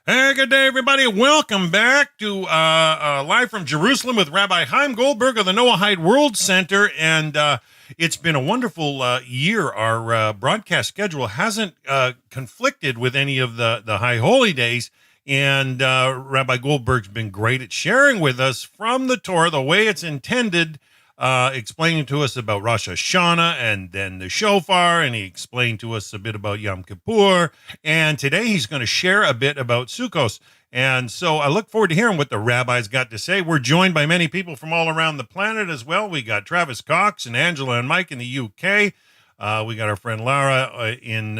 Hey, good day, everybody. Welcome back to Live from Jerusalem with Rabbi Chaim Goldberg of the Noahide World Center. And it's been a wonderful year. Our broadcast schedule hasn't conflicted with any of the high holy days. And Rabbi Goldberg's been great at sharing with us from the Torah the way it's intended, explaining to us about Rosh Hashanah and then the shofar. And he explained to us a bit about Yom Kippur. And today he's going to share a bit about Sukkos. And so I look forward to hearing what the rabbi's got to say. We're joined by many people from all around the planet as well. We got Travis Cox and Angela and Mike in the UK. We got our friend Lara in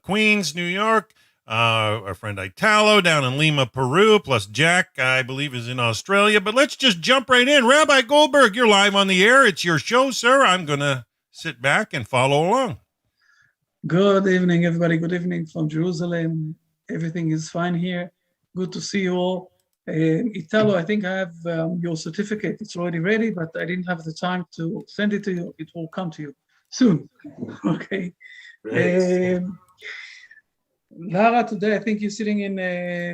Queens, New York. Our friend Italo down in Lima, Peru, plus Jack, I believe, is in Australia. But let's just jump right in. Rabbi Goldberg, you're live on the air. It's your show, sir. I'm going to sit back and follow along. Good evening, everybody. Good evening from Jerusalem. Everything is fine here. Good to see you all. Italo, I think I have your certificate. It's already ready, but I didn't have the time to send it to you. It will come to you soon. Okay. Lara, today I think you're sitting in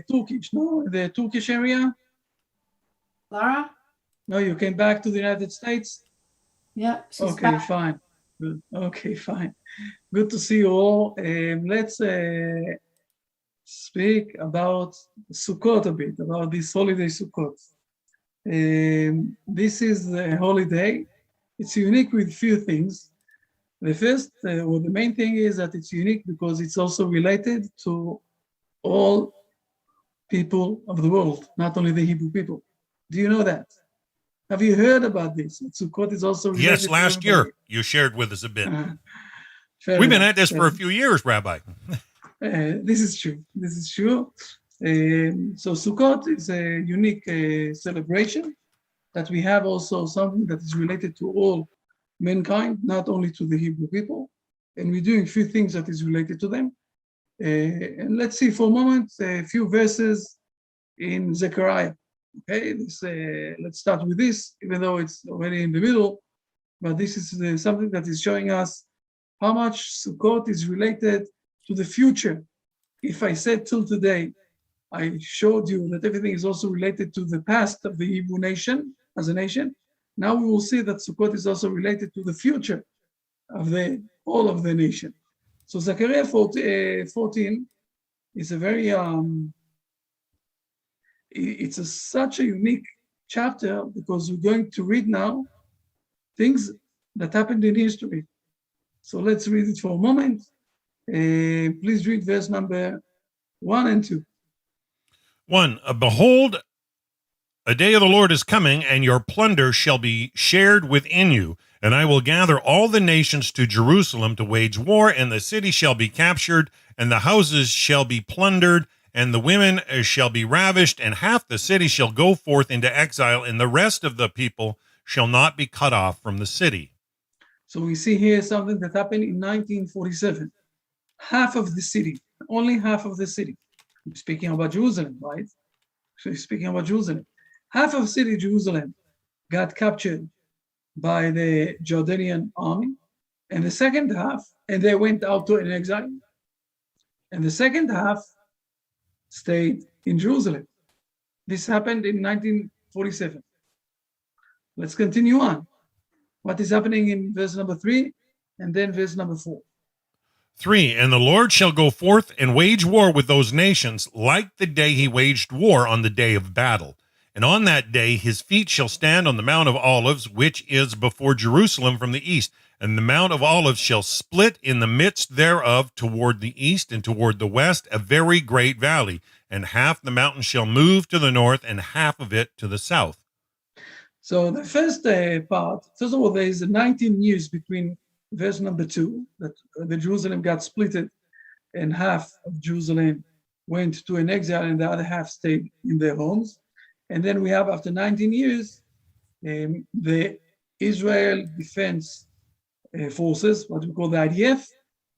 Turkish, no? The Turkish area? Lara? No, you came back to the United States? Yeah, she's okay, back. Fine. Good. Okay, fine. Good to see you all. Let's speak about Sukkot a bit, about this holiday Sukkot. This is a holiday. It's unique with few things. The first, or the main thing is that it's unique because it's also related to all people of the world, not only the Hebrew people. Do you know that? Have you heard about this? Sukkot is also related. Yes, last year you shared with us a bit. We've been at this for a few years, Rabbi. This is true. This is true. So Sukkot is a unique celebration that we have also something that is related to all mankind, not only to the Hebrew people. And we're doing a few things that is related to them. And let's see for a moment a few verses in Zechariah. Okay, let's start with this, even though it's already in the middle. But this is something that is showing us how much Sukkot is related to the future. If I said till today, I showed you that everything is also related to the past of the Hebrew nation as a nation. Now we will see that Sukkot is also related to the future of all of the nation. So Zechariah 14 is a very, such a unique chapter because we're going to read now things that happened in history. So let's read it for a moment. Please read verse number 1 and 2. 1, behold, a day of the Lord is coming, and your plunder shall be shared within you. And I will gather all the nations to Jerusalem to wage war, and the city shall be captured, and the houses shall be plundered, and the women shall be ravished, and half the city shall go forth into exile, and the rest of the people shall not be cut off from the city. So we see here something that happened in 1947. Half of the city, only half of the city. I'm speaking about Jerusalem, right? So speaking about Jerusalem. Half of city Jerusalem got captured by the Jordanian army, and the second half, and they went out to an exile, and the second half stayed in Jerusalem. This happened in 1947. Let's continue on. What is happening in verse number 3 and then verse number 4? 3, and the Lord shall go forth and wage war with those nations like the day he waged war on the day of battle. And on that day his feet shall stand on the Mount of Olives, which is before Jerusalem from the east. And the Mount of Olives shall split in the midst thereof toward the east and toward the west, a very great valley. And half the mountain shall move to the north, and half of it to the south. So the first part, first of all, there is 19 years between verse number 2, that the Jerusalem got splitted, and half of Jerusalem went to an exile, and the other half stayed in their homes. And then we have, after 19 years, the Israel Defense Forces, what we call the IDF,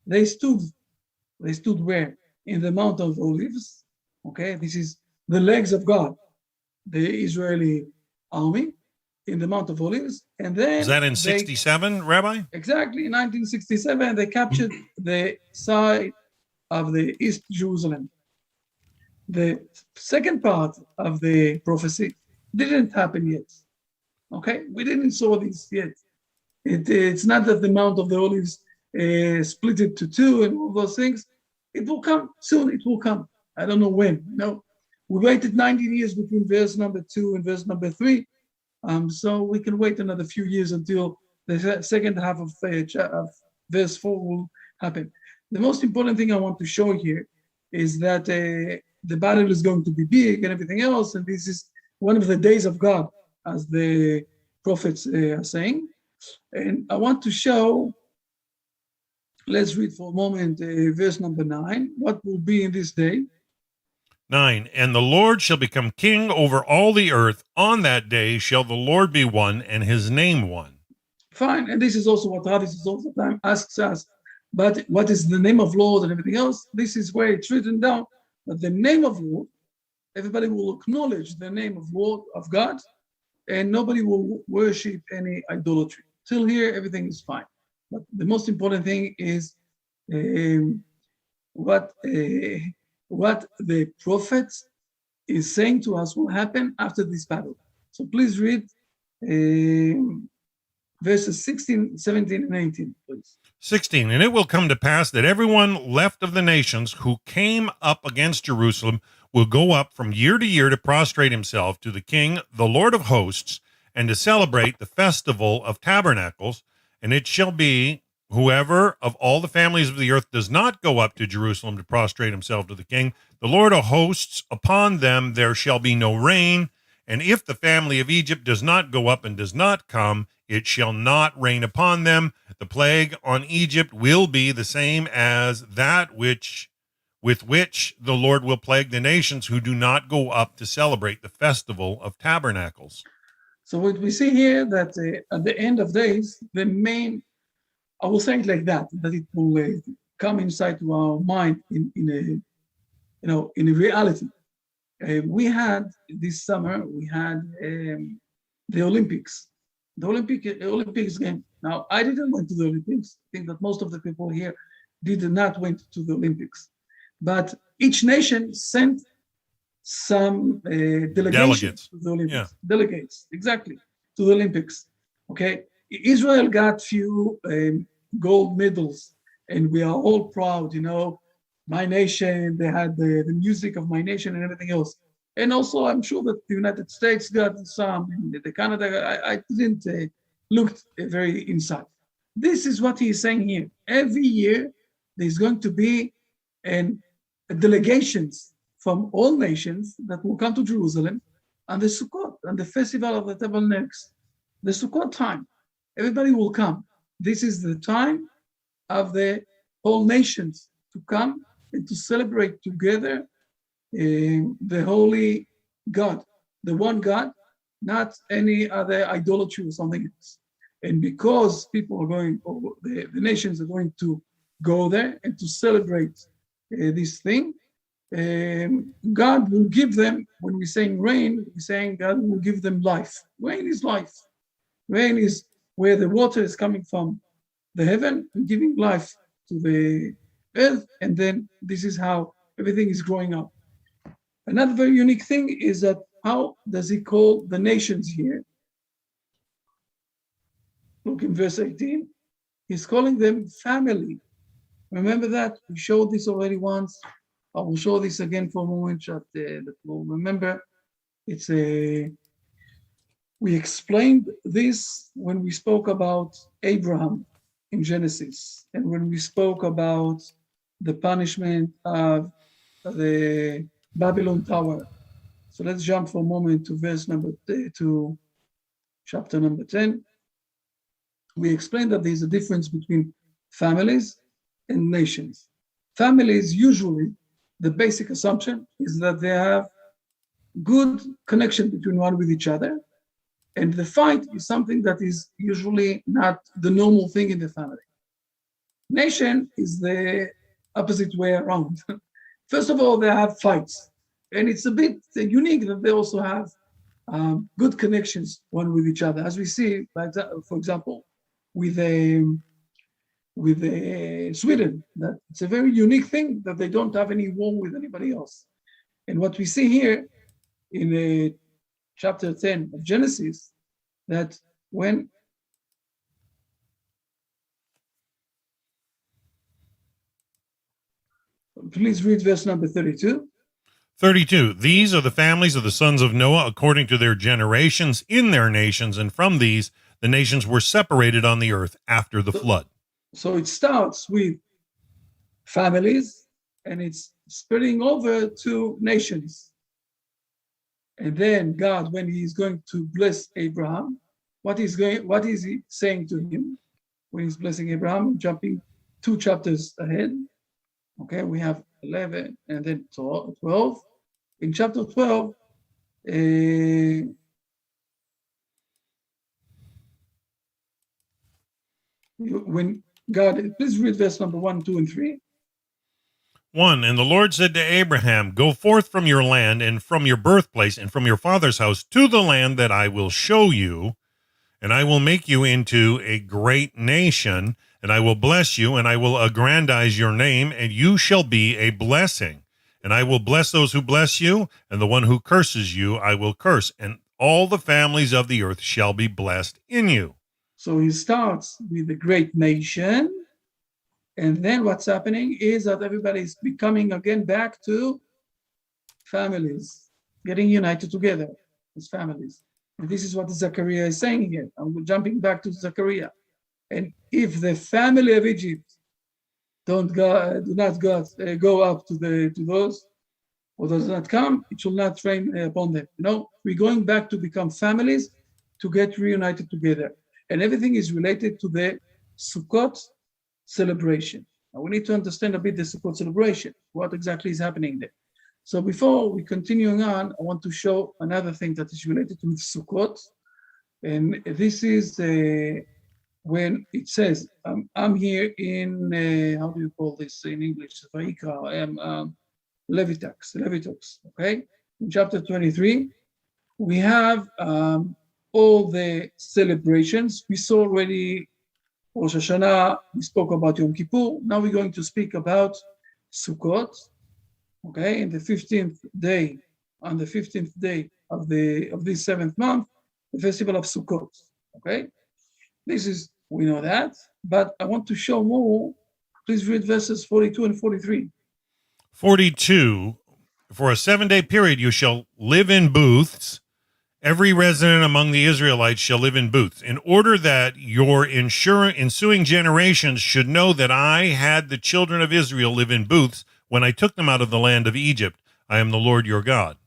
they stood where? In the Mount of Olives. Okay, this is the legs of God, the Israeli army in the Mount of Olives. And then is that in 67, Rabbi? Exactly, in 1967, they captured the side of the East Jerusalem. The second part of the prophecy didn't happen yet. Okay, we didn't saw this yet. It's not that the Mount of the Olives split it to two and all those things. It will come soon. It will come. I don't know when. No, we waited 19 years between verse number 2 and verse number 3. So we can wait another few years until the second half of verse 4 will happen. The most important thing I want to show here is that the battle is going to be big and everything else, and this is one of the days of God, as the prophets are saying. And I want to show, let's read for a moment verse number 9, what will be in this day. 9, and the Lord shall become king over all the earth. On that day shall the Lord be one, and his name one. Fine, and this is also what Rabbi all the time asks us, but what is the name of Lord and everything else? This is where it's written down, that the name of Lord, everybody will acknowledge the name of Lord, of God, and nobody will worship any idolatry. Till here, everything is fine. But the most important thing is what the prophet is saying to us will happen after this battle. So please read verses 16, 17, and 18, please. 16, and it will come to pass that everyone left of the nations who came up against Jerusalem will go up from year to year to prostrate himself to the King, the Lord of hosts, and to celebrate the festival of tabernacles. And it shall be, whoever of all the families of the earth does not go up to Jerusalem to prostrate himself to the King, the Lord of hosts, upon them there shall be no rain. And if the family of Egypt does not go up and does not come, it shall not rain upon them. The plague on Egypt will be the same as that with which the Lord will plague the nations who do not go up to celebrate the festival of tabernacles. So what we see here, that at the end of days, the main, I will say it like that it will come inside to our mind in a reality. We had this summer, we had the Olympics. The Olympics game. Now, I didn't went to the Olympics. I think that most of the people here did not went to the Olympics. But each nation sent some delegations to the Olympics. Yeah. Delegates, exactly, to the Olympics. Okay, Israel got few gold medals, and we are all proud. My nation. They had the music of my nation and everything else. And also, I'm sure that the United States got some, and the Canada, I didn't look very inside. This is what he is saying here. Every year, there's going to be delegations from all nations that will come to Jerusalem on the Sukkot, on the festival of the tabernacles, the Sukkot time. Everybody will come. This is the time of the whole nations to come and to celebrate together the holy God, the one God, not any other idolatry or something else. And because people are going, or the nations are going to go there and to celebrate this thing, God will give them, when we're saying rain, we're saying God will give them life. Rain is life. Rain is where the water is coming from the heaven and giving life to the earth, and then this is how everything is growing up. Another very unique thing is that how does he call the nations here? Look in verse 18. He's calling them family. Remember that? We showed this already once. I will show this again for a moment that we'll remember. We explained this when we spoke about Abraham in Genesis, and when we spoke about the punishment of the Babylon Tower. So let's jump for a moment to chapter number 10. We explained that there's a difference between families and nations. Families, usually, the basic assumption is that they have good connection between one with each other, and the fight is something that is usually not the normal thing in the family. Nation is the opposite way around. First of all, they have fights, and it's a bit unique that they also have good connections one with each other, as we see, for example, with Sweden. That it's a very unique thing that they don't have any war with anybody else. And what we see here in chapter 10 of Genesis, that when please read verse number 32. 32. These are the families of the sons of Noah according to their generations in their nations, and from these the nations were separated on the earth after the flood. So it starts with families and it's spreading over to nations. And then God, when he is going to bless Abraham, what is he saying to him when he's blessing Abraham? Jumping 2 chapters ahead. Okay, we have 11 and then 12. In chapter 12, when God, please read verse number 1, 2, and 3. 1. And the Lord said to Abraham, go forth from your land and from your birthplace and from your father's house to the land that I will show you, and I will make you into a great nation, and I will bless you, and I will aggrandize your name, and you shall be a blessing. And I will bless those who bless you, and the one who curses you I will curse, and all the families of the earth shall be blessed in you. So he starts with a great nation, and then what's happening is that everybody's becoming again back to families, getting united together as families. And this is what Zechariah is saying here. I'm jumping back to Zechariah. And if the family of Egypt do not go up to those, or does not come, it shall not rain upon them. No, we're going back to become families to get reunited together. And everything is related to the Sukkot celebration. Now we need to understand a bit the Sukkot celebration, what exactly is happening there. So before we continuing on, I want to show another thing that is related to Sukkot. And this is when it says, I'm here in, how do you call this in English? Vayikra, I am Leviticus, okay? In chapter 23, we have all the celebrations. We saw already Rosh Hashanah, we spoke about Yom Kippur. Now we're going to speak about Sukkot, okay? In the 15th day, on the 15th day of this 7th month, the festival of Sukkot, okay? This is, we know that, but I want to show more. Please read verses 42 and 43. 42, for a 7-day period you shall live in booths. Every resident among the Israelites shall live in booths, in order that your ensuing generations should know that I had the children of Israel live in booths when I took them out of the land of Egypt. I am the Lord your God.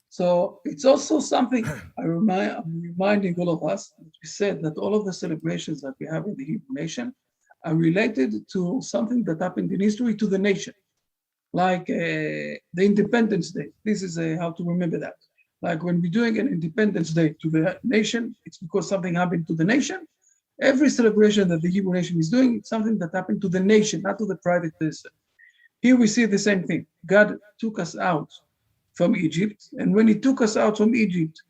So it's also something I'm reminding all of us. We said that all of the celebrations that we have in the Hebrew nation are related to something that happened in history to the nation, like the Independence Day. This is how to remember that. Like when we're doing an Independence Day to the nation, it's because something happened to the nation. Every celebration that the Hebrew nation is doing, it's something that happened to the nation, not to the private person. Here we see the same thing. God took us out from Egypt, and when he took us out from Egypt,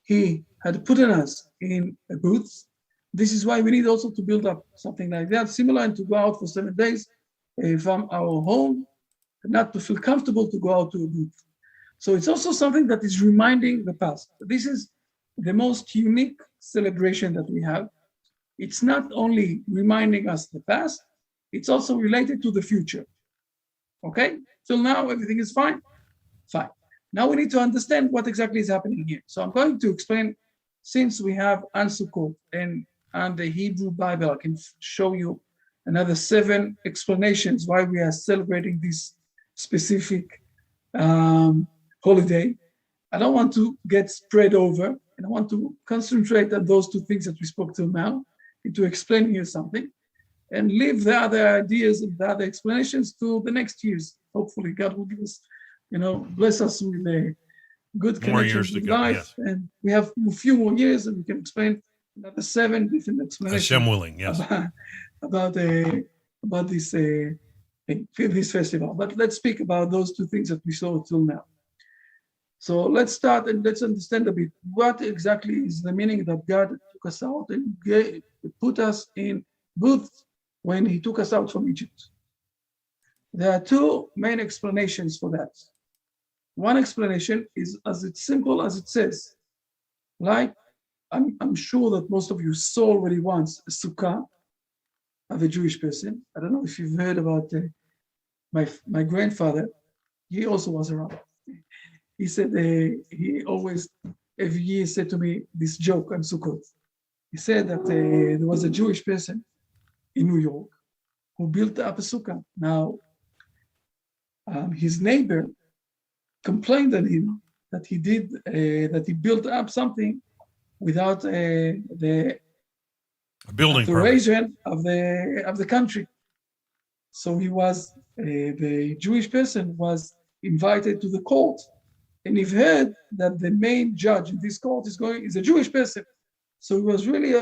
he had put us in a booth. This is why we need also to build up something like that, similar, and to go out for 7 days from our home, not to feel comfortable to go out to a booth. So it's also something that is reminding the past. This is the most unique celebration that we have. It's not only reminding us the past, it's also related to the future. Okay? Till now, everything is fine? Fine. Now we need to understand what exactly is happening here. So I'm going to explain, since we have on Sukkot and on the Hebrew Bible, I can show you another 7 explanations why we are celebrating this specific holiday. I don't want to get spread over, and I want to concentrate on those 2 things that we spoke till now, and to explain here something, and leave the other ideas and the other explanations to the next years. Hopefully God will give us, bless us with a good connection with life. Yes. And we have a few more years and we can explain another 7 different explanations. Hashem willing, yes. About this festival. But let's speak about those 2 things that we saw till now. So let's start and let's understand a bit what exactly is the meaning that God took us out and put us in booths when he took us out from Egypt. There are 2 main explanations for that. One explanation is as it's simple as it says. Like, I'm sure that most of you saw already once a sukkah of a Jewish person. I don't know if you've heard about my grandfather. He also was a rabbi. He said he always every year said to me this joke on Sukkot. He said that there was a Jewish person in New York who built up a sukkah. Now, his neighbor complained on him that he built up something without the building permit. authorization of the country. So the Jewish person was invited to the court, and he heard that the main judge in this court is a Jewish person. So he was really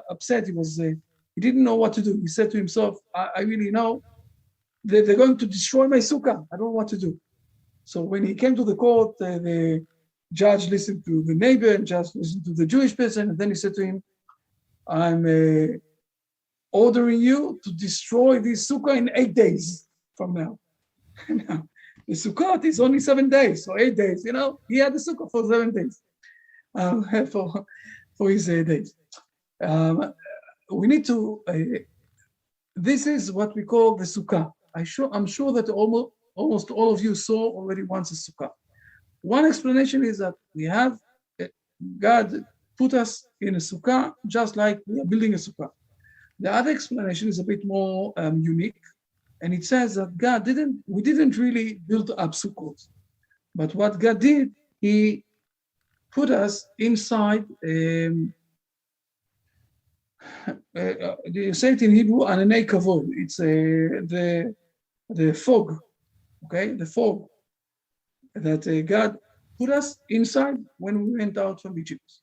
upset. He didn't know what to do. He said to himself, I really know they're going to destroy my sukkah. I don't know what to do. So when he came to the court, the judge listened to the neighbor and judge listened to the Jewish person. And then he said to him, I'm ordering you to destroy this sukkah in 8 days from now. Now, the sukkah is only 7 days, so 8 days, he had the sukkah for 7 days, for his days. We need to, this is what we call the sukkah. I'm sure that almost all of you saw already once a sukkah. One explanation is that we have, God put us in a sukkah just like we are building a sukkah. The other explanation is a bit more unique, and it says that we didn't really build up sukkot, but what God did, He put us inside. You say it in Hebrew, ananei kavod. It's the fog, okay, the fog that God put us inside when we went out from Egypt.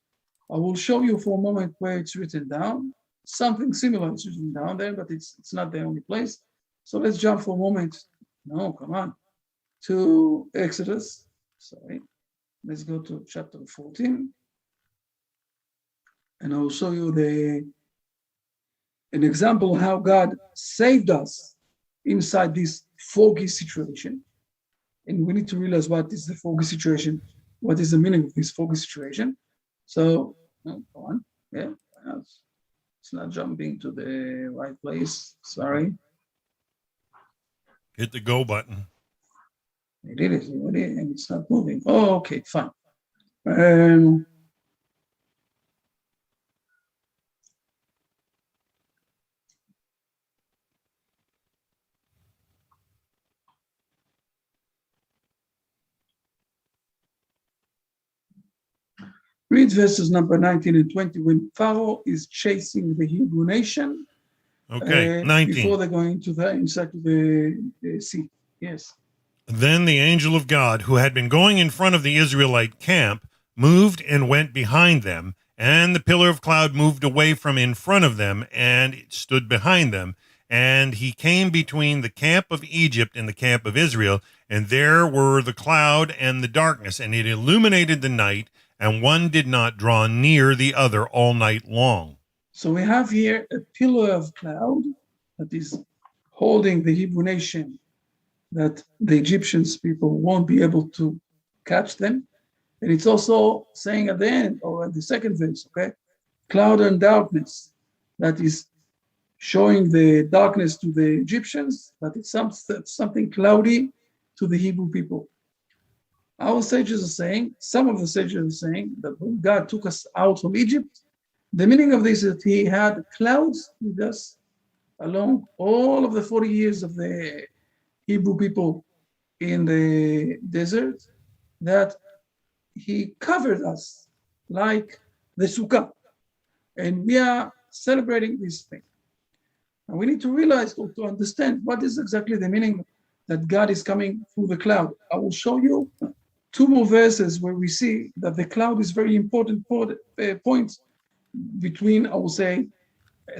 I will show you for a moment where it's written down. Something similar is written down there, but it's not the only place. So let's jump for a moment. No, come on. To Exodus. Sorry. Let's go to chapter 14. And I will show you an example of how God saved us inside this foggy situation. And we need to realize what is the foggy situation, what is the meaning of this foggy situation. So, go on. Yeah, it's not jumping to the right place. Sorry. Hit the go button. I did it already, and it's not moving. Oh, okay, fine. Read verses number 19 and 20 when Pharaoh is chasing the Hebrew nation. Okay, 19. Before they're going inside to the sea. Yes. Then the angel of God, who had been going in front of the Israelite camp, moved and went behind them, and the pillar of cloud moved away from in front of them, and it stood behind them. And he came between the camp of Egypt and the camp of Israel, and there were the cloud and the darkness, and it illuminated the night, and one did not draw near the other all night long. So we have here a pillar of cloud that is holding the Hebrew nation, that the Egyptians people won't be able to catch them. And it's also saying at the end, or at the second verse, okay, cloud and darkness, that is showing the darkness to the Egyptians, but it's something cloudy to the Hebrew people. Our sages are saying, some of the sages are saying that when God took us out from Egypt, the meaning of this is that He had clouds with us along all of the 40 years of the Hebrew people in the desert, that He covered us like the sukkah. And we are celebrating this thing. And we need to realize or to understand what is exactly the meaning that God is coming through the cloud. I will show you 2 more verses where we see that the cloud is very important point between, I will say,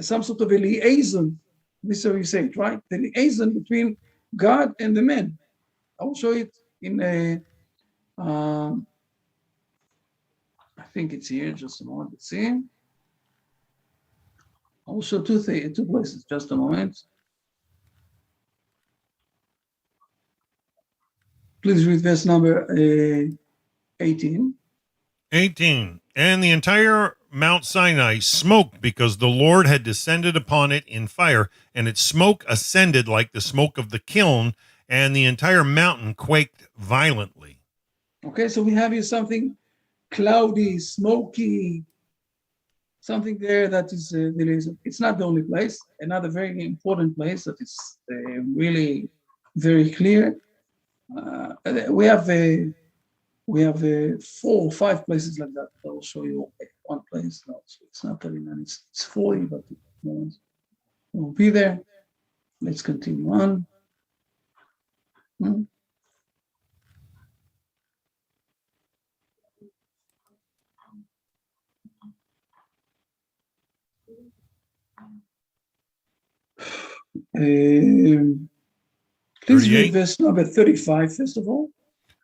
some sort of a liaison. This is how you say it, right? The liaison between God and the man. I will show it in I think it's here, just a moment, let's see. I will show two places, just a moment. Please read verse number 18. 18. And the entire Mount Sinai smoked because the Lord had descended upon it in fire, and its smoke ascended like the smoke of the kiln, and the entire mountain quaked violently. Okay, so we have here something cloudy, smoky, something there that is it's not the only place. Another very important place that is really very clear. We have 4 or 5 places like that. I will show you one place. No, so it's not 39, it's 40, but we'll be there. Let's continue on. Please 38. read verse number 35, first of all.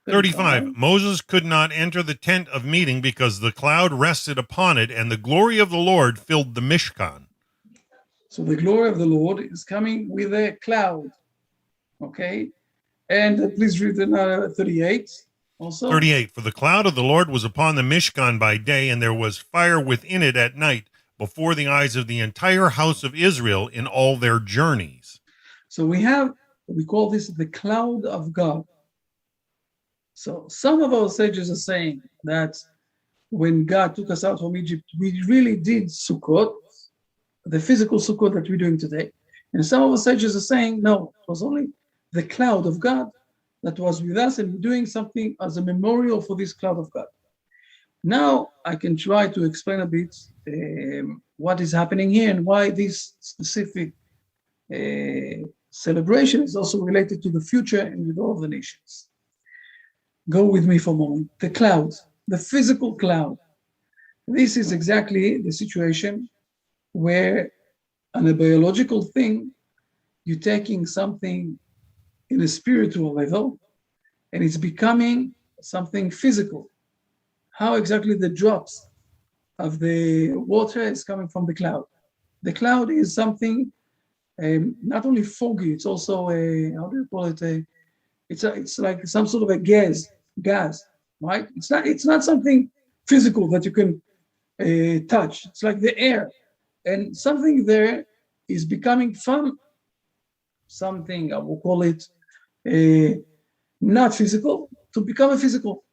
35. Moses could not enter the tent of meeting because the cloud rested upon it, and the glory of the Lord filled the Mishkan. So the glory of the Lord is coming with a cloud. Okay. And please read another 38 also. 38. For the cloud of the Lord was upon the Mishkan by day, and there was fire within it at night, before the eyes of the entire house of Israel in all their journeys. So we call this the cloud of God. So some of our sages are saying that when God took us out from Egypt, we really did Sukkot, the physical Sukkot that we're doing today. And some of our sages are saying, no, it was only the cloud of God that was with us, and we're doing something as a memorial for this cloud of God. Now I can try to explain a bit what is happening here and why this specific celebration is also related to the future and with all of the nations. Go with me for a moment. The cloud, the physical cloud. This is exactly the situation where on a biological thing, you're taking something in a spiritual level and it's becoming something physical. How exactly the drops of the water is coming from the cloud. The cloud is something not only foggy, it's also how do you call it? It's like some sort of a gas, right? It's not something physical that you can touch. It's like the air, and something there is becoming from something, I will call it not physical, to become a physical.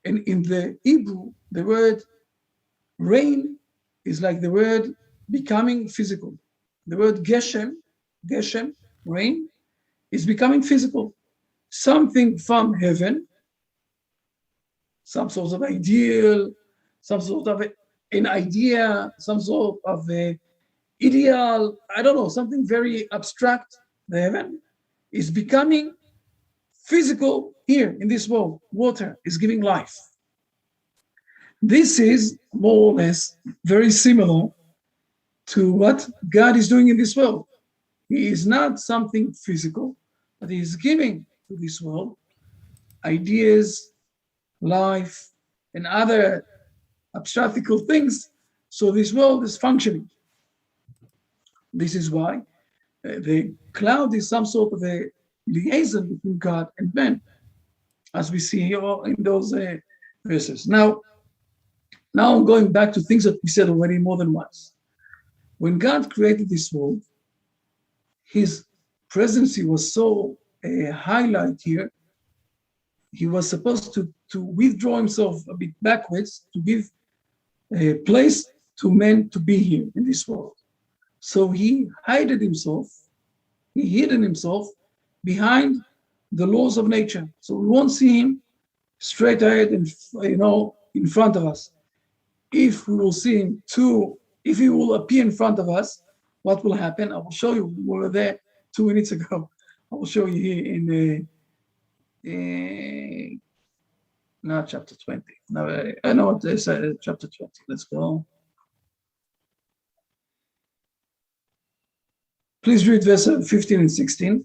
And in the Hebrew, the word rain is like the word becoming physical. The word geshem, rain, is becoming physical. Something from heaven, some sort of ideal, some sort of an idea, some sort of ideal, I don't know, something very abstract, the heaven, is becoming physical here in this world. Water is giving life. This is more or less very similar to what God is doing in this world. He is not something physical, but he is giving to this world ideas, life, and other abstractical things, so this world is functioning. This is why the cloud is some sort of a liaison between God and man, as we see here in those verses. Now I'm going back to things that we said already more than once. When God created this world, his presence was so highlight here. He was supposed to withdraw himself a bit backwards to give a place to men to be here in this world. So he hid himself behind the laws of nature. So we won't see him straight ahead and in front of us. If we will see him if he will appear in front of us, what will happen? I will show you. We were there 2 minutes ago. I will show you here in not chapter 20. No, I know what they said, chapter 20. Let's go. Please read verse 15 and 16.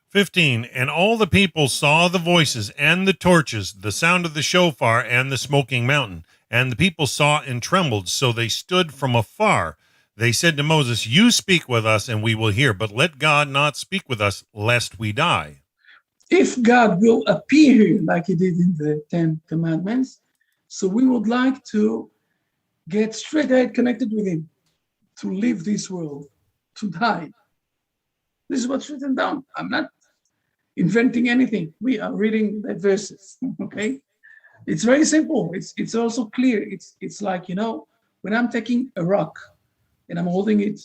15. And all the people saw the voices and the torches, the sound of the shofar and the smoking mountain. And the people saw and trembled, so they stood from afar. They said to Moses, "You speak with us, and we will hear, but let God not speak with us, lest we die." if God will appear here like he did in the 10 commandments, so we would like to get straight ahead connected with him, to leave this world, to die. This is what's written down. I'm not inventing anything. We are reading the verses, okay? It's very simple. It's also clear. It's like, when I'm taking a rock and I'm holding it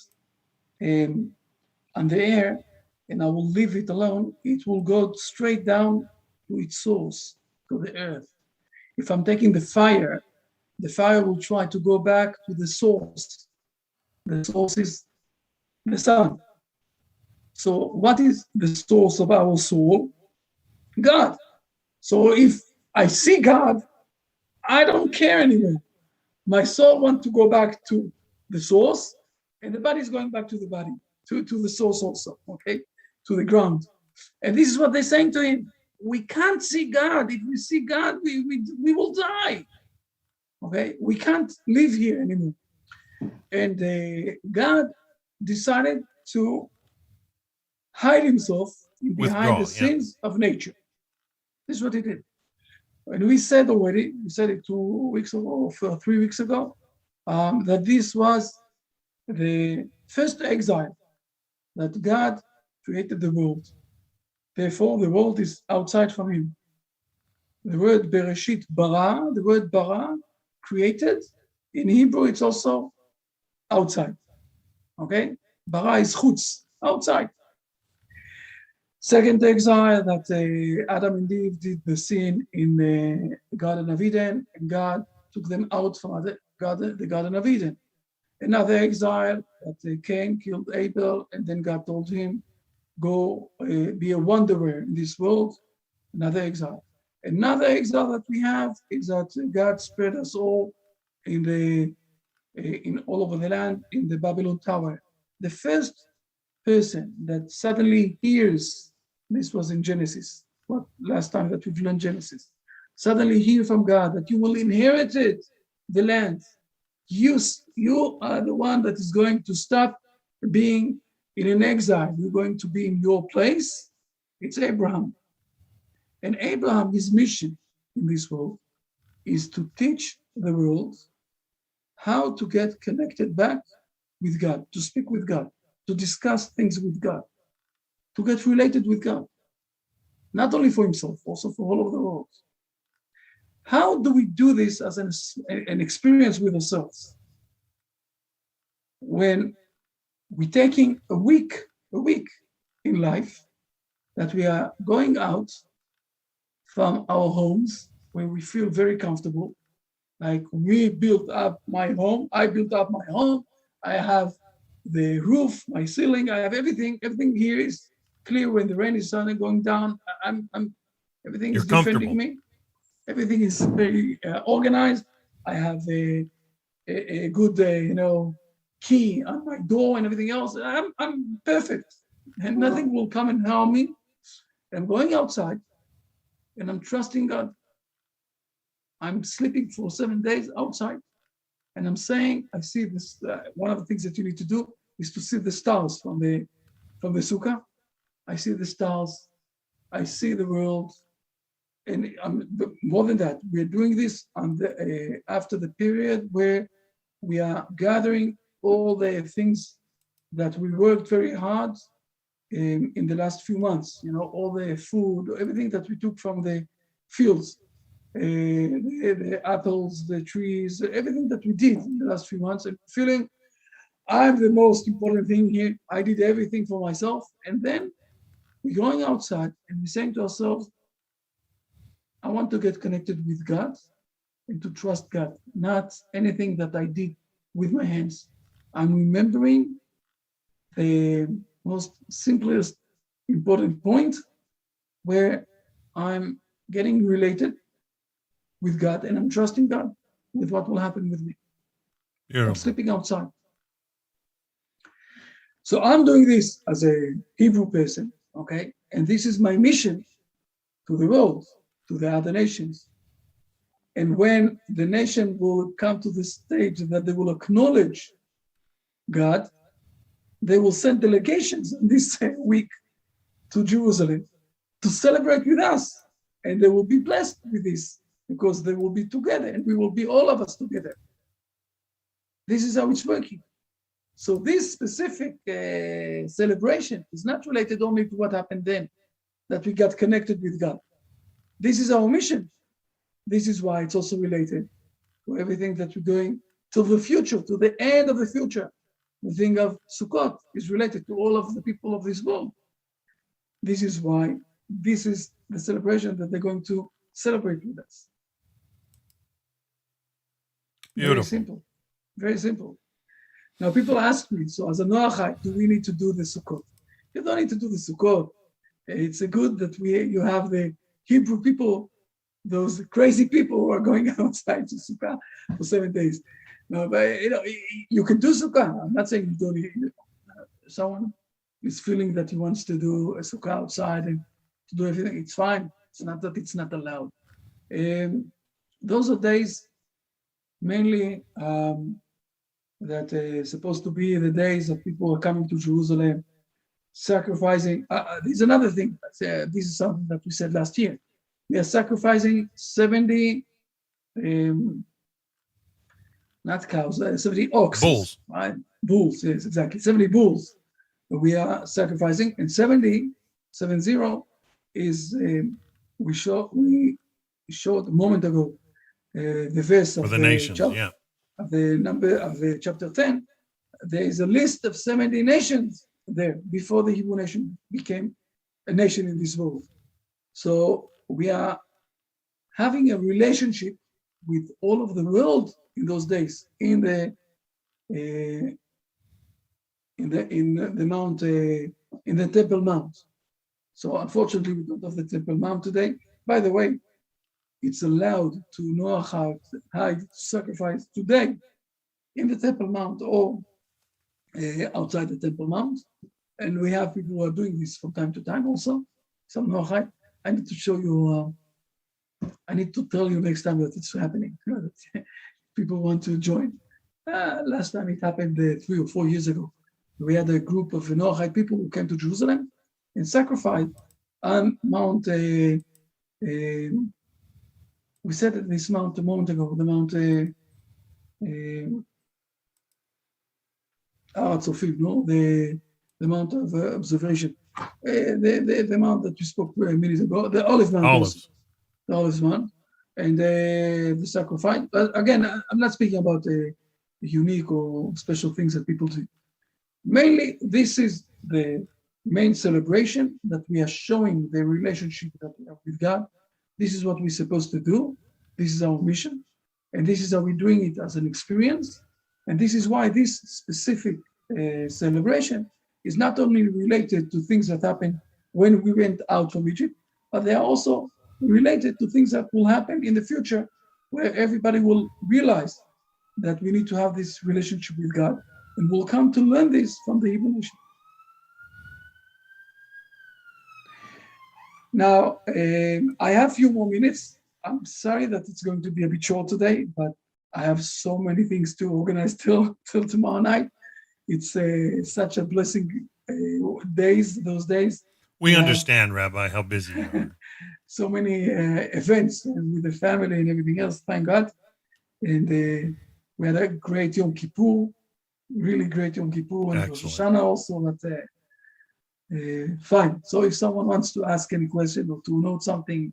on the air and I will leave it alone, it will go straight down to its source, to the earth. If I'm taking the fire will try to go back to the source. The source is the sun. So what is the source of our soul? God. So if I see God, I don't care anymore. My soul wants to go back to the source, and the body is going back to the body, to the source also, okay? To the ground. And this is what they're saying to him. We can't see God. If we see God, we will die. Okay? We can't live here anymore. And God decided to hide himself behind the scenes of nature. This is what he did. And we said it 2 weeks ago, or 3 weeks ago, that this was the first exile that God created the world. Therefore, the world is outside from him. The word Bereshit bara, the word bara, created, in Hebrew, it's also outside. Okay? Bara is chutz, outside. Second exile that Adam and Eve did the sin in the Garden of Eden, and God took them out from the Garden of Eden. Another exile that Cain killed Abel, and then God told him, go be a wanderer in this world. Another exile. Another exile that we have is that God spread us all in all over the land in the Babylon Tower. The first person that suddenly hears, this was in Genesis, last time that we've learned Genesis, suddenly hear from God that you will inherit it, the land. You are the one that is going to stop being in an exile. You're going to be in your place. It's Abraham. And Abraham, his mission in this world is to teach the world how to get connected back with God, to speak with God, to discuss things with God, to get related with God, not only for himself, also for all over the world. How do we do this as an experience with ourselves? When we're taking a week in life, that we are going out from our homes where we feel very comfortable, like we built up my home, I built up my home, I have the roof, my ceiling, I have everything. Everything here is clear when the rain is suddenly going down. Everything is defending me. Everything is very organized. I have a good, key on my door and everything else. I'm perfect, and nothing will come and harm me. I'm going outside, and I'm trusting God. I'm sleeping for 7 days outside, and I'm saying, I see this. One of the things that you need to do is to see the stars from the sukkah. I see the stars. I see the world. And more than that, we're doing this after the period where we are gathering all the things that we worked very hard in the last few months. All the food, everything that we took from the fields, the apples, the trees, everything that we did in the last few months, and feeling I'm the most important thing here. I did everything for myself. And then we're going outside and we're saying to ourselves, I want to get connected with God and to trust God, not anything that I did with my hands. I'm remembering the most simplest important point where I'm getting related with God and I'm trusting God with what will happen with me. I'm sleeping outside. So I'm doing this as a Hebrew person, okay? And this is my mission to the world, to the other nations. And when the nation will come to the stage that they will acknowledge God, they will send delegations this week to Jerusalem. to celebrate with us. And they will be blessed with this because they will be together and we will be all of us together. This is how it's working. So this specific celebration is not related only to what happened then, that we got connected with God. This is our mission. This is why it's also related to everything that we're doing to the future, to the end of the future. The thing of Sukkot is related to all of the people of this world. This is why this is the celebration that they're going to celebrate with us. Beautiful. Very simple. Very simple. Now people ask me, so as a Noachite, do we need to do the Sukkot? You don't need to do the Sukkot. It's a good that you have the Hebrew people, those crazy people who are going outside to Sukkah for 7 days. No, but you can do Sukkah. I'm not saying you don't need it. Someone is feeling that he wants to do a Sukkah outside and to do everything. It's fine. It's not that it's not allowed. Those are days mainly that is supposed to be the days that people are coming to Jerusalem, sacrificing. This is another thing. This is something that we said last year. We are sacrificing 70, not cows, 70 oxen. Bulls. Right? Bulls, yes, exactly. 70 bulls we are sacrificing, and 70 is, we showed a moment ago the verse of For the nations, yeah. Of the number of the chapter 10, there is a list of 70 nations there before the Hebrew nation became a nation in this world. So we are having a relationship with all of the world in those days in the Mount, in the Temple Mount. So unfortunately, we don't have the Temple Mount today. By the way, it's allowed to Noachide sacrifice today in the Temple Mount or outside the Temple Mount. And we have people who are doing this from time to time also. Some Noachide. I need to show you, I need to tell you next time that it's happening. People want to join. Last time it happened 3 or 4 years ago. We had a group of Noachide people who came to Jerusalem and sacrificed on Mount, we said at this mount a moment ago, the Mount the Mount of Observation, the Mount that you spoke minutes ago, the Olive Mount. Olives. The Olive Mount, and the sacrifice. But again, I'm not speaking about unique or special things that people do. Mainly, this is the main celebration that we are showing the relationship that we have with God. This is what we're supposed to do. This is our mission. And this is how we're doing it as an experience. And this is why this specific celebration is not only related to things that happened when we went out from Egypt, but they are also related to things that will happen in the future, where everybody will realize that we need to have this relationship with God, and we'll come to learn this from the Hebrew nation. Now, I have a few more minutes. I'm sorry that it's going to be a bit short today, but I have so many things to organize till tomorrow night. It's such a blessing those days. We understand, Rabbi, how busy you are. So many events with the family and everything else, thank God. And we had a great Yom Kippur, really great Yom Kippur, and Rosh Hashanah also, but fine. So if someone wants to ask any question or to note something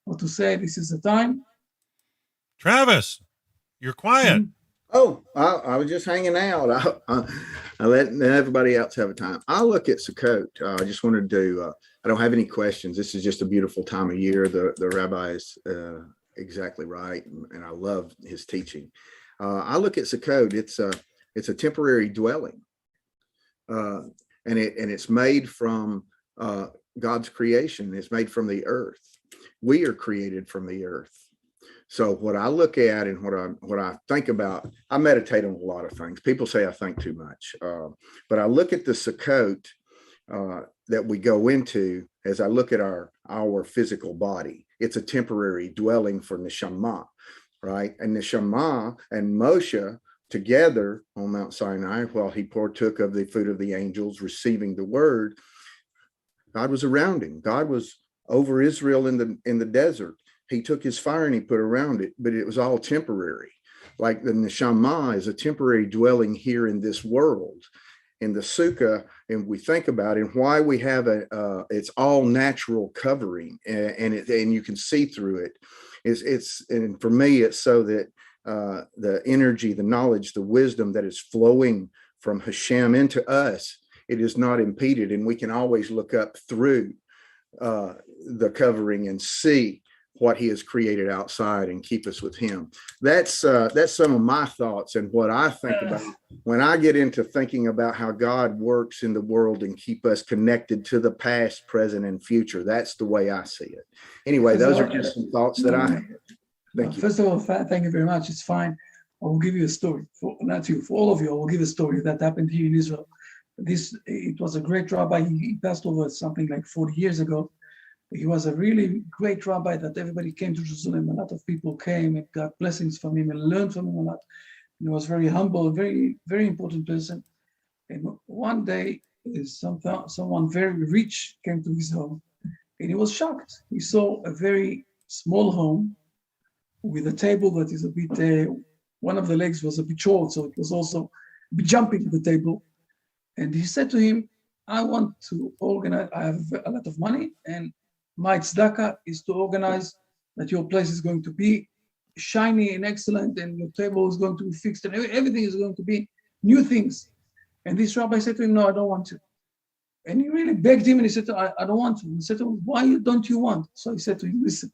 or to say, this is the time. Travis, you're quiet. Mm-hmm. Oh, I was just hanging out. I let everybody else have a time. I look at Sukkot. I just wanted to, I don't have any questions. This is just a beautiful time of year. The rabbi is exactly right, and I love his teaching. I look at Sukkot. It's a temporary dwelling, and it's made from God's creation. It's made from the earth. We are created from the earth. So what I look at and what I think about, I meditate on a lot of things. People say I think too much, but I look at the Sukkot that we go into as I look at our physical body. It's a temporary dwelling for Neshama, right? And Neshama and Moshe together on Mount Sinai, while he partook of the food of the angels, receiving the word, God was around him. God was over Israel in the desert. He took his fire and he put around it, but it was all temporary. Like the neshama is a temporary dwelling here in this world. In the sukkah, and we think about it, and why we have it's all natural covering, and you can see through it. And for me, it's so that the energy, the knowledge, the wisdom that is flowing from Hashem into us, it is not impeded, and we can always look up through the covering and see what he has created outside and keep us with him. That's some of my thoughts and what I think about when I get into thinking about how God works in the world and keep us connected to the past, present, and future. That's the way I see it. Anyway, those are just some thoughts that I have. Thank you. First of all, thank you very much. It's fine. I will give you a story. For all of you, I will give a story that happened here in Israel. It was a great rabbi. He passed over something like 40 years ago. He was a really great rabbi that everybody came to Jerusalem. A lot of people came and got blessings from him and learned from him a lot. And he was very humble, very, very important person. And one day, someone very rich came to his home, and he was shocked. He saw a very small home with a table that is a bit, one of the legs was a bit short, so it was also a bit jumping the table. And he said to him, I want to organize, I have a lot of money, and my tzedakah is to organize that your place is going to be shiny and excellent, and your table is going to be fixed, and everything is going to be new things. And this rabbi said to him, no, I don't want to. And he really begged him, and he said, I don't want to. And he said to him, why don't you want? So he said to him, listen,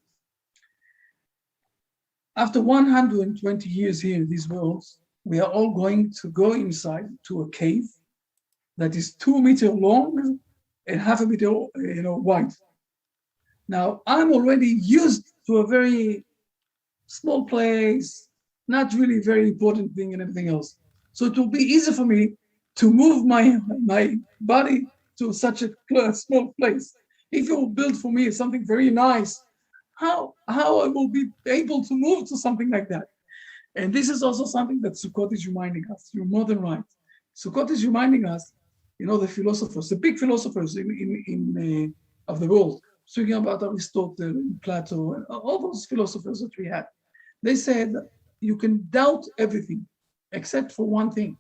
after 120 years here in this world, we are all going to go inside to a cave that is 2 meters long and half a meter, wide. Now, I'm already used to a very small place, not really very important thing and everything else. So it will be easy for me to move my body to such a small place. If you will build for me something very nice, how I will be able to move to something like that? And this is also something that Sukkot is reminding us. You're more than right. Sukkot is reminding us, the philosophers, the big philosophers of the world, speaking about Aristotle, Plato, and all those philosophers that we had, they said you can doubt everything except for one thing.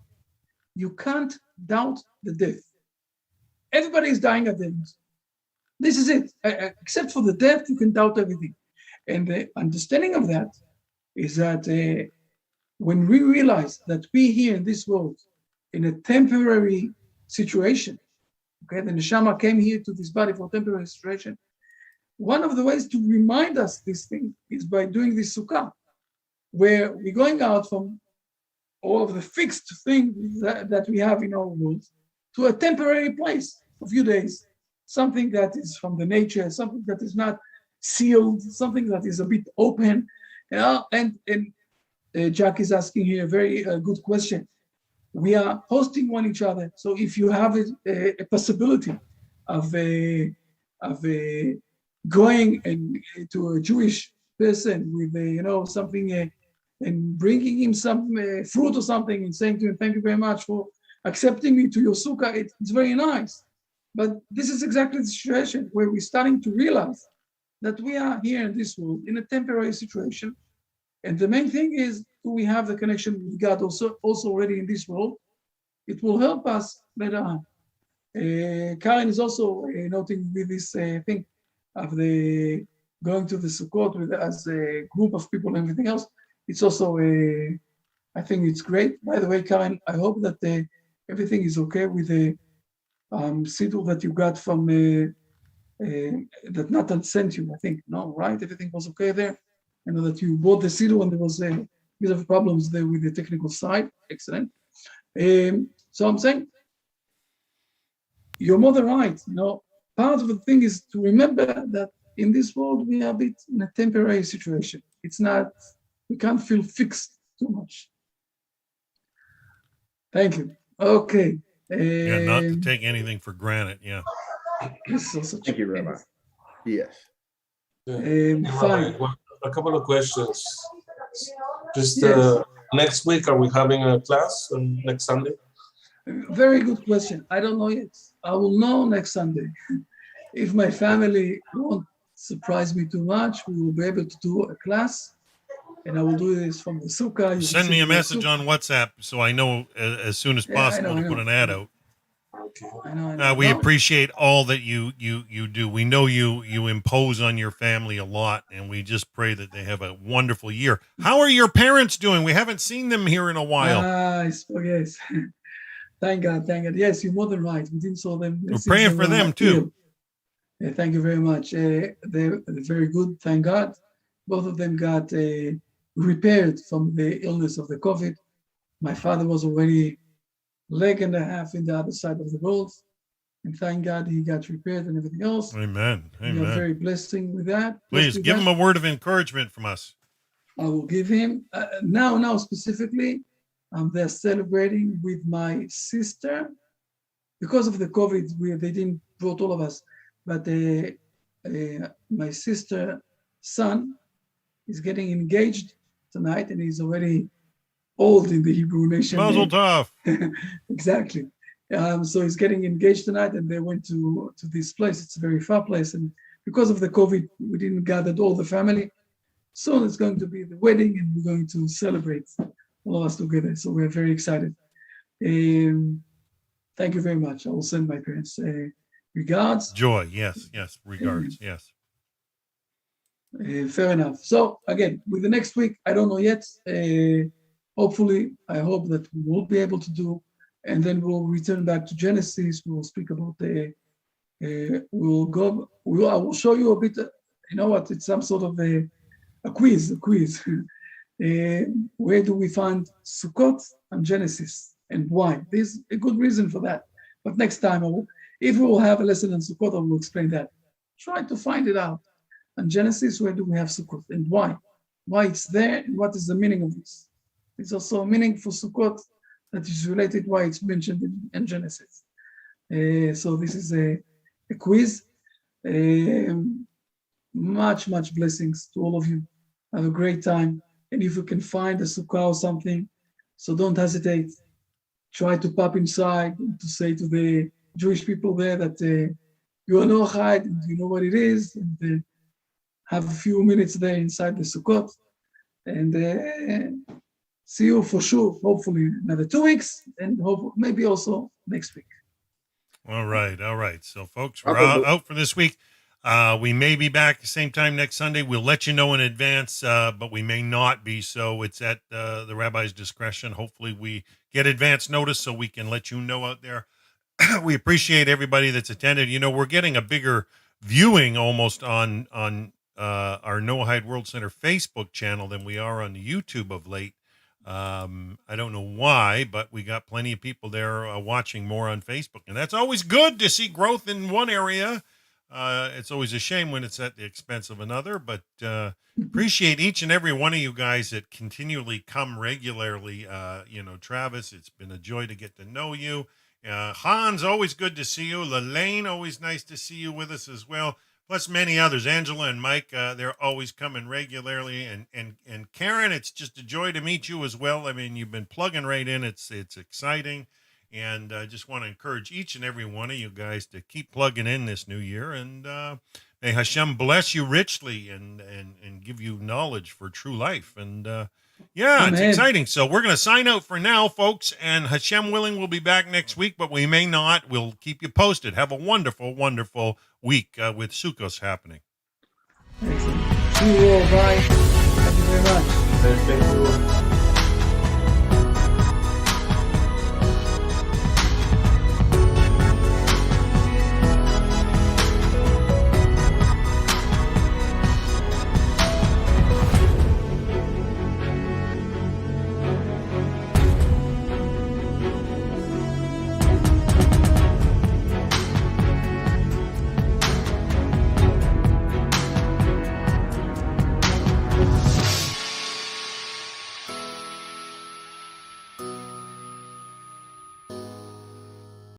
You can't doubt the death. Everybody is dying at the end. This is it. Except for the death, you can doubt everything. And the understanding of that is that when we realize that we here in this world, in a temporary situation, okay, the neshama came here to this body for a temporary situation. One of the ways to remind us this thing is by doing this sukkah, where we're going out from all of the fixed things that we have in our world to a temporary place for a few days, something that is from the nature, something that is not sealed, something that is a bit open. And Jack is asking here a very good question. We are hosting one each other. So if you have a possibility of going to a Jewish person with something and bringing him some fruit or something and saying to him, thank you very much for accepting me to your sukkah, it's very nice. But this is exactly the situation where we're starting to realize that we are here in this world in a temporary situation. And the main thing is, do we have the connection with God also already in this world? It will help us later on. Karen is also noting with this thing of the going to the Sukkot as a group of people and everything else. It's also, I think it's great. By the way, Karen, I hope that everything is okay with the siddur that you got from, that Nathan sent you, I think. No, right? Everything was okay there? I know that you bought the siddur and there was a bit of problems there with the technical side. Excellent. So I'm saying, you're more than right. Part of the thing is to remember that in this world, we are a bit in a temporary situation. It's not, we can't feel fixed too much. Thank you. Okay. Yeah, not to take anything for granted. Yeah. Thank you, Rabbi. Yes. Fine. A couple of questions. Just next week, are we having a class on next Sunday? Very good question. I don't know yet. I will know next Sunday. If my family won't surprise me too much, we will be able to do a class, and I will do this from the sukkah. You Send can me see a the message on WhatsApp so I know as soon as Yeah, I possible know, to I put know. an ad out. Okay. I know. We No, appreciate all that you do. We know you impose on your family a lot, and we just pray that they have a wonderful year. How are your parents doing? We haven't seen them here in a while. I spoke, yes. Thank God. Yes, you're more than right. We didn't saw them. We're since praying they for were them too. ill. Thank you very much. They're very good, thank God. Both of them got repaired from the illness of the COVID. My father was already leg and a half in the other side of the world, and thank God he got repaired and everything else. Amen. We are Amen. very blessing with that. Please give him a word of encouragement from us. I will give him now specifically. They're celebrating with my sister because of the COVID. They didn't brought all of us, but my sister son is getting engaged tonight, and he's already old in the Hebrew nation. Mazel tov. Exactly. So he's getting engaged tonight, and they went to this place. It's a very far place, and because of the COVID, we didn't gather all the family. Soon it's going to be the wedding, and we're going to celebrate all of us together. So we're very excited. Thank you very much. I will send my parents regards. Joy. Yes. Regards. Yes. Fair enough. So again, with the next week, I don't know yet. Hopefully, I hope that we will be able to do, and then we'll return back to Genesis. We will speak about I will show you a bit. You know what? It's some sort of a quiz. Where do we find Sukkot and Genesis, and why? There's a good reason for that. But next time, if we will have a lesson on Sukkot, I will explain that. Try to find it out. And Genesis, where do we have Sukkot, and why? Why it's there, and what is the meaning of this? It's also a meaning for Sukkot that is related why it's mentioned in Genesis. So this is a quiz. Much blessings to all of you. Have a great time. And if you can find a sukkah or something, so don't hesitate. Try to pop inside to say to the Jewish people there that you are Noachide, and you know what it is, and have a few minutes there inside the Sukkot, and see you for sure, hopefully another 2 weeks, and maybe also next week. All right. So, folks, we're out for this week. We may be back the same time next Sunday. We'll let you know in advance, but we may not be. So it's at the rabbi's discretion. Hopefully we get advance notice so we can let you know out there. We appreciate everybody that's attended. You know, we're getting a bigger viewing almost on our Noahide World Center Facebook channel than we are on the YouTube of late. I don't know why, but we got plenty of people there watching more on Facebook, and that's always good to see growth in one area. It's always a shame when it's at the expense of another, but appreciate each and every one of you guys that continually come regularly. Travis, it's been a joy to get to know you. Hans, always good to see you. Lelaine, always nice to see you with us as well. Plus many others, Angela and Mike, they're always coming regularly. And Karen, it's just a joy to meet you as well. I mean, you've been plugging right in. It's exciting. And I just want to encourage each and every one of you guys to keep plugging in this new year. And may Hashem bless you richly and give you knowledge for true life. And Amen. It's exciting. So we're going to sign out for now, folks. And Hashem willing, we'll be back next week, but we may not. We'll keep you posted. Have a wonderful, wonderful week with Sukkos happening. Excellent. See you all. Bye. Thank you very much. Thank you.